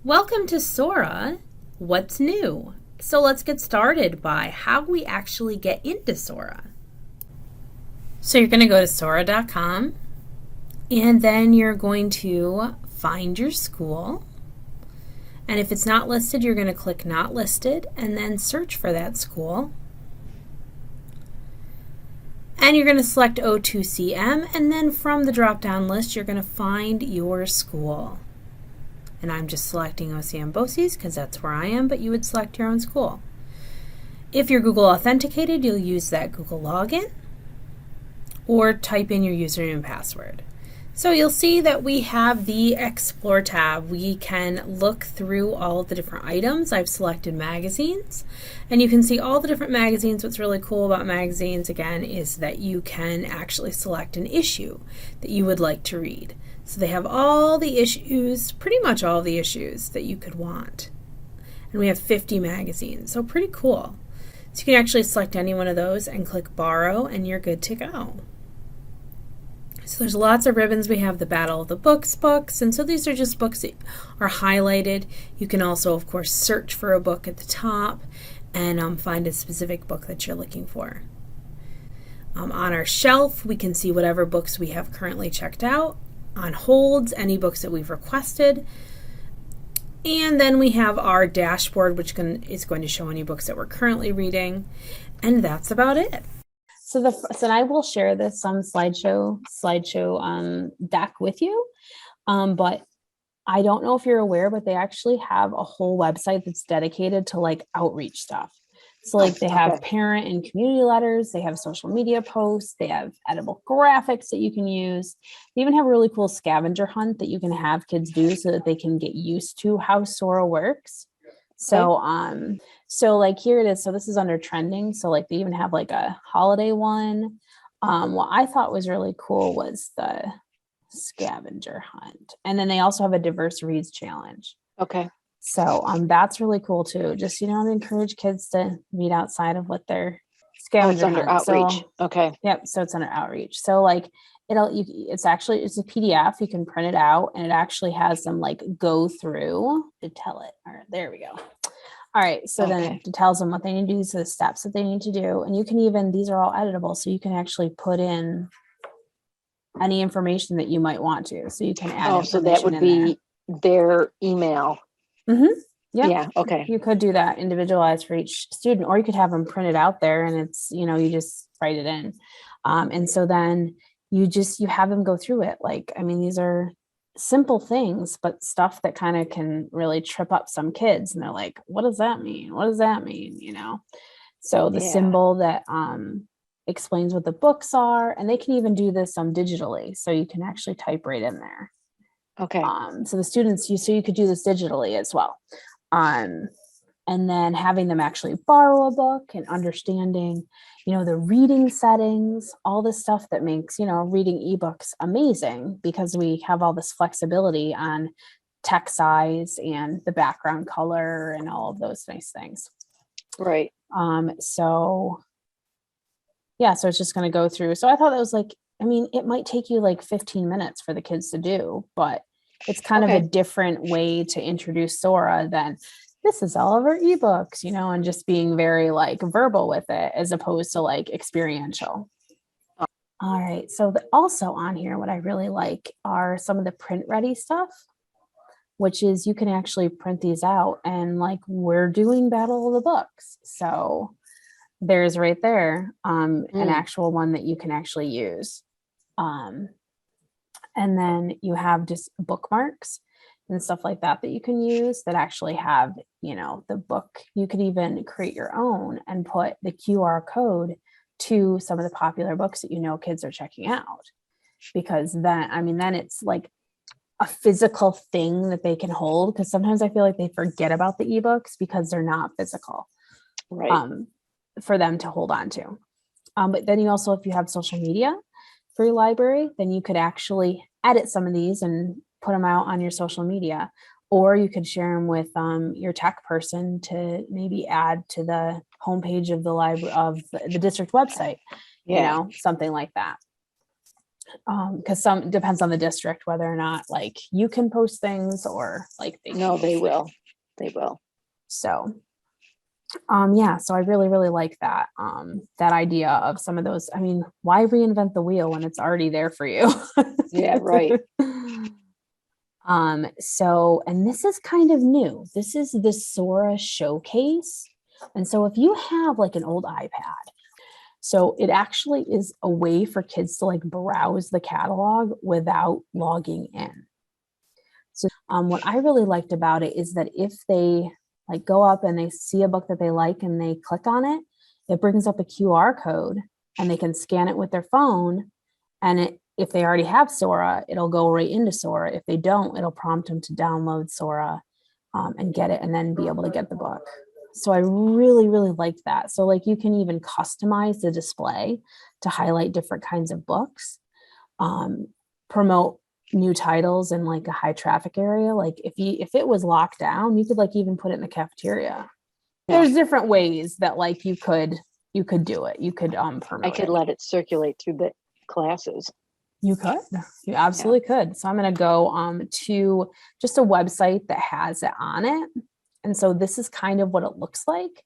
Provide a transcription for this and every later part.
Welcome to Sora. What's new? So let's get started by how we actually get into Sora. So you're going to go to Sora.com and then you're going to find your school. And if it's not listed, you're going to click Not Listed and then search for that school. And you're going to select O2CM, and then from the drop-down list, you're going to find your school. And I'm just selecting OCM BOCES because that's where I am, but you would select your own school. If you're Google authenticated, you'll use that Google login or type in your username and password. So you'll see that we have the Explore tab. We can look through all of the different items. I've selected magazines, and you can see all the different magazines. What's really cool about magazines, again, is that you can actually select an issue that you would like to read. So they have all the issues, pretty much all the issues that you could want. And we have 50 magazines, so pretty cool. So you can actually select any one of those and click Borrow, and you're good to go. So there's lots of ribbons. We have the Battle of the Books books, and so these are just books that are highlighted. You can also, of course, search for a book at the top and find a specific book that you're looking for. On our shelf, we can see whatever books we have currently checked out. On holds, any books that we've requested. And then we have our dashboard, which is going to show any books that we're currently reading. And that's about it. So I will share this slideshow deck with you, but I don't know if you're aware, but they actually have a whole website that's dedicated to like outreach stuff. So like they have parent and community letters, they have social media posts, they have editable graphics that you can use. They even have a really cool scavenger hunt that you can have kids do so that they can get used to how Sora works. So, so like here it is. So this is under trending. So like they even have like a holiday one. What I thought was really cool was the scavenger hunt. And then they also have a diverse reads challenge. Okay. So that's really cool too. Just, to encourage kids to read outside of what their scavenger under hunt. outreach. So, okay. Yep. So it's under outreach. So like it's a PDF. You can print it out and it actually has them like go through to tell it. All right, there we go. All right. So then it tells them what they need to do. These are the steps that they need to do. And you can these are all editable. So you can actually put in any information that you might want to. So you can add so that would be their email. Mm-hmm. Yep. Yeah. Okay. You could do that individualized for each student, or you could have them printed out there and it's, you just write it in. And so then you have them go through it. Like, these are simple things, but stuff that kind of can really trip up some kids. And they're like, what does that mean? What does that mean? So the symbol that explains what the books are, and they can even do this digitally. So you can actually type right in there. Okay. So the students, you could do this digitally as well. And then having them actually borrow a book and understanding, the reading settings, all this stuff that makes, reading ebooks amazing, because we have all this flexibility on text size and the background color and all of those nice things. Right. So it's just going to go through. So I thought that was like, it might take you like 15 minutes for the kids to do, but it's kind of a different way to introduce Sora than this is all of our ebooks, and just being very like verbal with it as opposed to like experiential. All right. So also on here, what I really like are some of the print ready stuff, which is you can actually print these out and like we're doing Battle of the Books. So there's right there an actual one that you can actually use. And then you have just bookmarks and stuff like that you can use that actually have, the book. You could even create your own and put the QR code to some of the popular books that kids are checking out, because then it's like a physical thing that they can hold, because sometimes I feel like they forget about the ebooks because they're not physical, right? For them to hold on to. But then you also, if you have social media for your library, then you could actually edit some of these and put them out on your social media, or you could share them with your tech person to maybe add to the homepage of the library of the district website, something like that. because some depends on the district whether or not like you can post things or like they No, they will. They will. So yeah, so I really, really like that that idea of some of those. I mean, why reinvent the wheel when it's already there for you? Yeah, right. So, and this is kind of new. This is the Soraa Showcase. And so if you have like an old iPad, so it actually is a way for kids to like browse the catalog without logging in. So what I really liked about it is that if they like go up and they see a book that they like and they click on it, it brings up a QR code and they can scan it with their phone. And if they already have Sora, it'll go right into Sora. If they don't, it'll prompt them to download Sora and get it and then be able to get the book. So I really, really liked that. So like you can even customize the display to highlight different kinds of books, promote new titles in like a high traffic area. Like if it was locked down, you could like even put it in the cafeteria. Yeah. There's different ways that like you could do it. You could promote I could let it circulate through the classes. You could. You absolutely could. So I'm going to go to just a website that has it on it. And so this is kind of what it looks like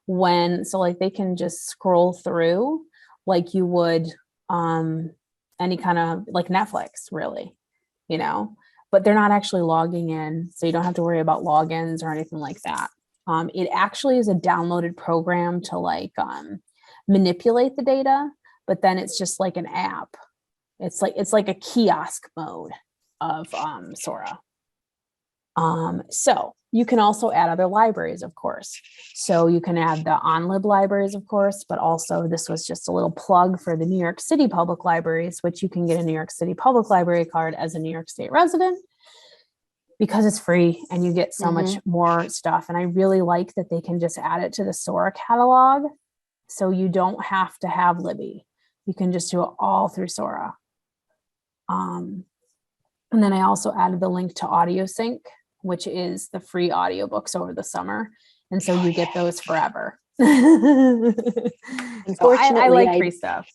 so like they can just scroll through like you would any kind of like Netflix, really, but they're not actually logging in. So you don't have to worry about logins or anything like that. It actually is a downloaded program to like manipulate the data, but then it's just like an app. It's like a kiosk mode of Sora. So you can also add other libraries, of course. So you can add the OnLib libraries, of course, but also this was just a little plug for the New York City Public Libraries, which you can get a New York City Public Library card as a New York State resident because it's free and you get so much more stuff. And I really like that they can just add it to the Sora catalog. So you don't have to have Libby. You can just do it all through Sora. And then I also added the link to Audiosync, which is the free audiobooks over the summer. And so you get those forever. Unfortunately, I like free stuff.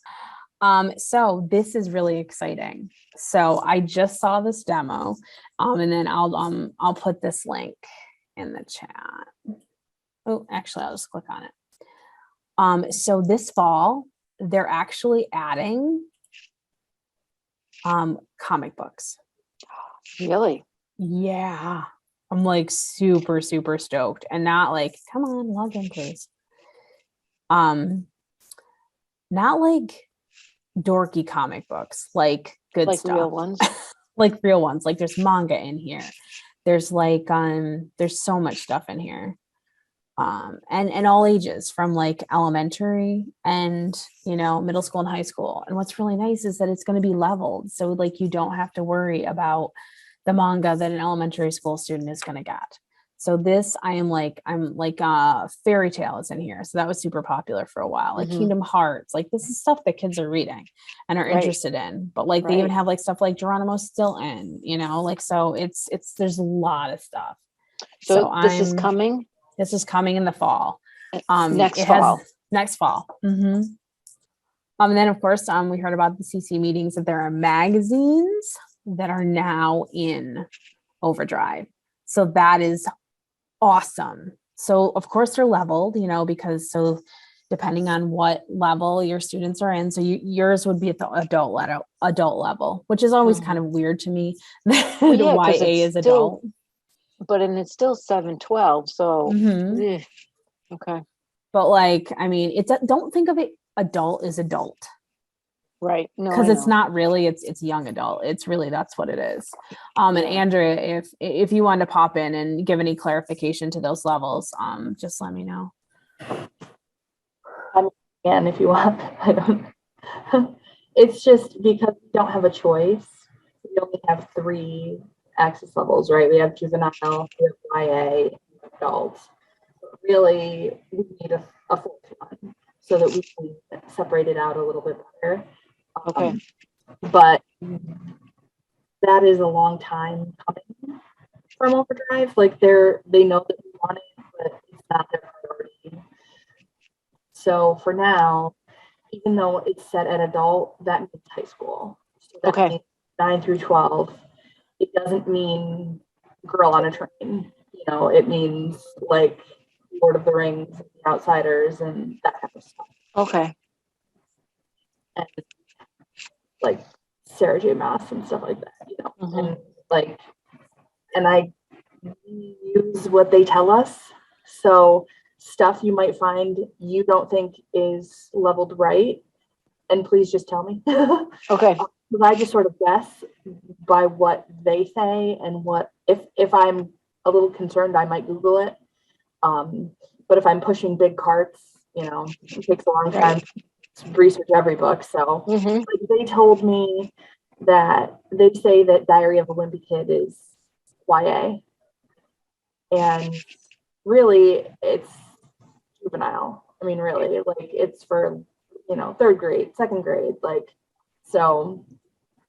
So this is really exciting. So I just saw this demo, and then I'll put this link in the chat. Oh, actually, I'll just click on it. So this fall, they're actually adding comic books. Really? Yeah. I'm like super, super stoked and not like, come on, log in, please. Not like dorky comic books, like good like stuff. Real ones. Like real ones. Like there's manga in here. There's like there's so much stuff in here. And all ages from like elementary and middle school and high school. And what's really nice is that it's going to be leveled. So like you don't have to worry about the manga that an elementary school student is going to get. So this, I'm like fairy tale is in here. So that was super popular for a while. Like Kingdom Hearts, like this is stuff that kids are reading and are interested in. But like they even have like stuff like Geronimo Stilton, like so it's there's a lot of stuff. So this is coming. This is coming in the fall. Next fall. Next fall. And then of course, we heard about the CC meetings that there are magazines that are now in OverDrive. So that is awesome. So of course they're leveled, because depending on what level your students are in. So yours would be at the adult level, which is always kind of weird to me. Well, yeah, YA is adult. But it's still 7-12. So okay. But like, I mean, don't think of it adult as adult. Right. No, because it's not really, it's young adult. It's really, that's what it is. And Andrea, if you want to pop in and give any clarification to those levels, just let me know. And if you want, I don't. It's just because we don't have a choice. We only have 3 access levels, right? We have juvenile, we have YA, and adults. But really, we need a 4th one so that we can separate it out a little bit better. Okay. But that is a long time coming from OverDrive. Like they know that we want it, but it's not their priority. So for now, even though it's set at adult, that means high school. So That Okay. means 9 through 12. It doesn't mean Girl on a Train. It means like Lord of the Rings, The Outsiders, and that kind of stuff. Okay. And like Sarah J. Maas and stuff like that, Mhm. and I use what they tell us. So stuff you might find you don't think is leveled right, and please just tell me. Okay. Because I just sort of guess by what they say, and what if I'm a little concerned, I might Google it. But if I'm pushing big carts, it takes a long time to research every book. So Mhm. like, they told me that they say that Diary of a Wimpy Kid is YA, and really it's juvenile. I mean, really, like it's for third grade, second grade, like. So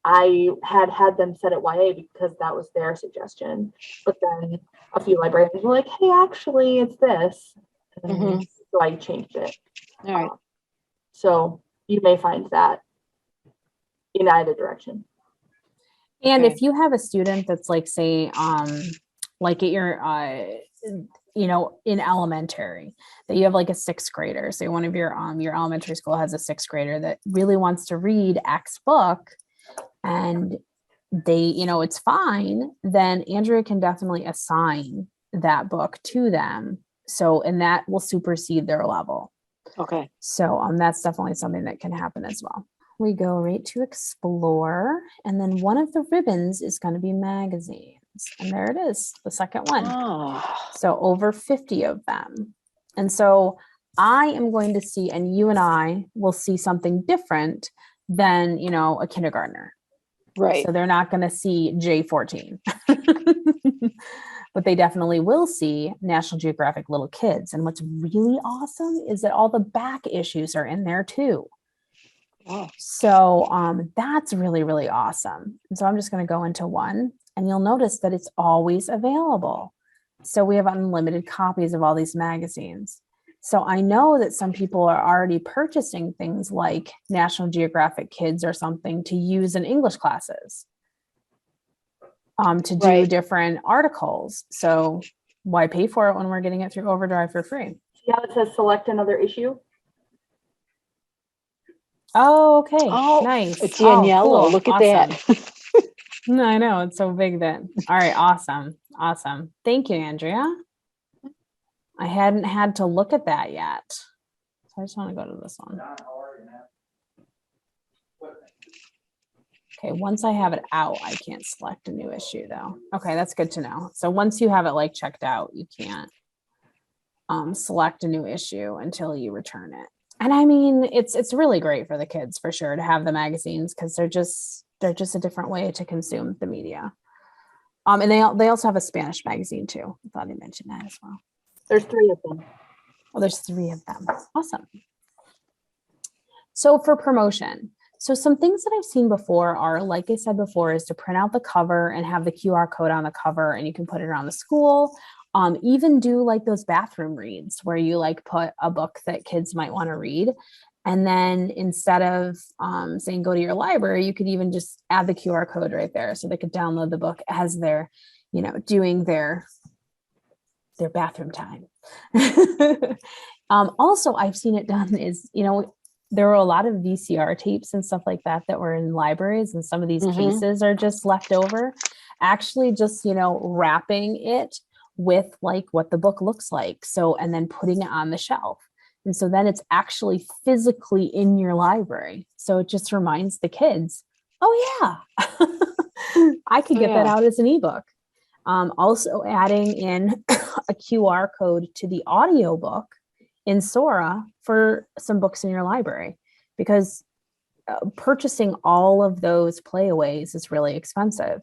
I had them set it YA because that was their suggestion, but then a few librarians were like, "Hey, actually, it's this," and Mhm. so I changed it. All right. So you may find that in either direction. And Okay. if you have a student that's like, say, like at your, in elementary, that you have like a sixth grader. So one of your elementary school has a sixth grader that really wants to read X book, and they, it's fine, then Andrea can definitely assign that book to them. So, and that will supersede their level. Okay. So that's definitely something that can happen as well. We go right to explore, and then one of the ribbons is going to be magazines, and there it is, the second one. Oh. So over 50 of them. And so I am going to see, and you and I will see something different than, a kindergartner. Right. So they're not going to see J14, but they definitely will see National Geographic Little Kids. And what's really awesome is that all the back issues are in there too. Wow. So that's really, really awesome. And so I'm just going to go into one, and you'll notice that it's always available. So we have unlimited copies of all these magazines. So I know that some people are already purchasing things like National Geographic Kids or something to use in English classes, to do different articles. So why pay for it when we're getting it through OverDrive for free? See how it says select another issue? Oh, okay. Oh, Nice. it's in yellow. Cool. Look at Awesome. that. No, I know. It's so big then. All right. Awesome. Awesome. Thank you, Andrea. I hadn't had to look at that yet. So I just want to go to this one. Okay. Once I have it out, I can't select a new issue though. Okay. That's good to know. So once you have it like checked out, you can't select a new issue until you return it. And I mean, it's really great for the kids for sure to have the magazines, because they're just a different way to consume the media. And they also have a Spanish magazine too. I thought I mentioned that as well. There's 3 of them. Well, there's 3 of them. Awesome. So for promotion, so some things that I've seen before are, like I said before, is to print out the cover and have the QR code on the cover, and you can put it around the school. Even do like those bathroom reads where you like put a book that kids might want to read. And then instead of saying go to your library, you could even just add the QR code right there, so they could download the book as they're, doing their bathroom time. Also, I've seen it done is, there were a lot of VCR tapes and stuff like that were in libraries, and some of these cases are just left over. Actually just, wrapping it with like what the book looks like. So, and then putting it on the shelf. And so then it's actually physically in your library. So it just reminds the kids, oh yeah, I could get that out as an ebook. Also adding in a QR code to the audiobook in Sora for some books in your library, because purchasing all of those playaways is really expensive.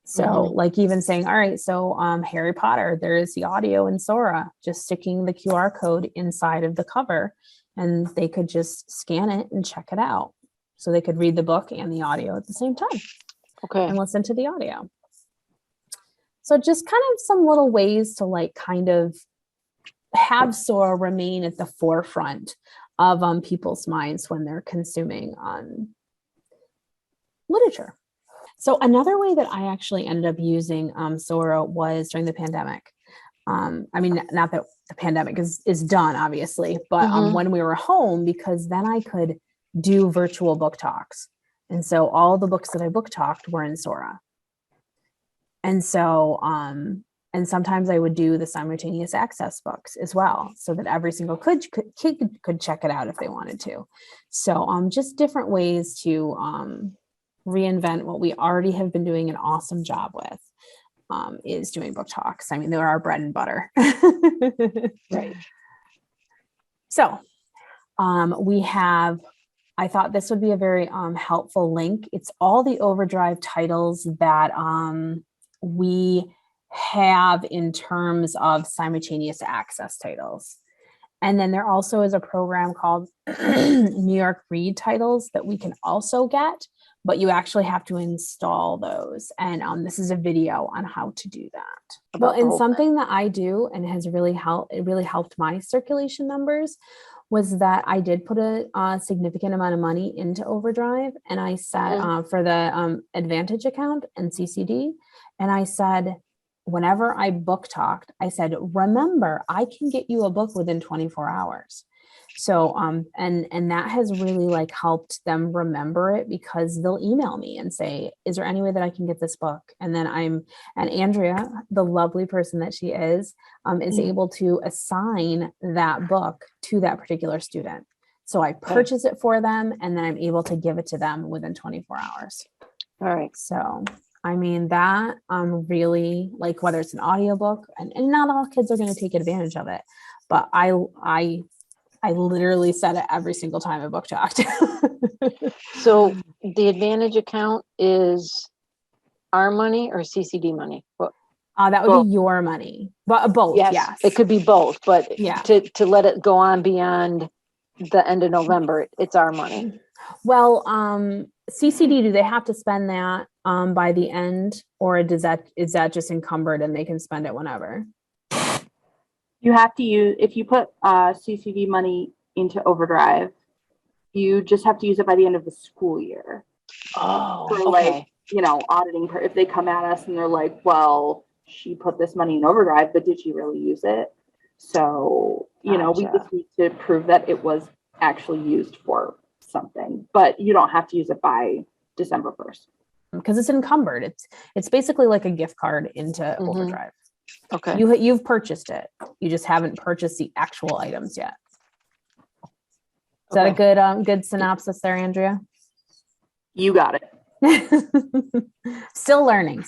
So like even saying, all right, so Harry Potter, there is the audio in Sora, just sticking the QR code inside of the cover, and they could just scan it and check it out. So they could read the book and the audio at the same time. Okay. And listen to the audio. So just kind of some little ways to like kind of have Sora remain at the forefront of people's minds when they're consuming literature. So another way that I actually ended up using Sora was during the pandemic. I mean, not that the pandemic is done, obviously, but when we were home, because then I could do virtual book talks. And so all the books that I book talked were in Sora. And so, and sometimes I would do the simultaneous access books as well, so that every single kid could check it out if they wanted to. So just different ways to reinvent what we already have been doing an awesome job with. Is doing book talks. I mean, they're our bread and butter. Right. So we have, I thought this would be a very helpful link. It's all the OverDrive titles that we have in terms of simultaneous access titles. And then there also is a program called New York Read titles that we can also get, but you actually have to install those. And this is a video on how to do that. Well, and something that I do and has really helped my circulation numbers was that I did put a significant amount of money into OverDrive, and I said for the Advantage account and CCD, and I said, whenever I book talked, I said, remember, I can get you a book within 24 hours. So, and that has really like helped them remember it, because they'll email me and say, is there any way that I can get this book? And then and Andrea, the lovely person that she is able to assign that book to that particular student. So I purchase it for them, and then I'm able to give it to them within 24 hours. All right. So, I mean, that really, like, whether it's an audiobook, and not all kids are going to take advantage of it, but I literally said it every single time I book talked. So the Advantage account is our money or CCD money? That would be your money, but both. Yes. It could be both, but to let it go on beyond the end of November, it's our money. Well, CCD, do they have to spend that by the end, or is that just encumbered and they can spend it whenever? You have to use, if you put CCD money into OverDrive, you just have to use it by the end of the school year. Oh, for like, auditing, if they come at us and they're like, well, she put this money in OverDrive, but did she really use it? So, we just need to prove that it was actually used for something, but you don't have to use it by December 1st. Because it's encumbered. It's basically like a gift card into OverDrive. Okay. You've purchased it. You just haven't purchased the actual items yet. Is that a good synopsis there, Andrea? You got it. Still learning.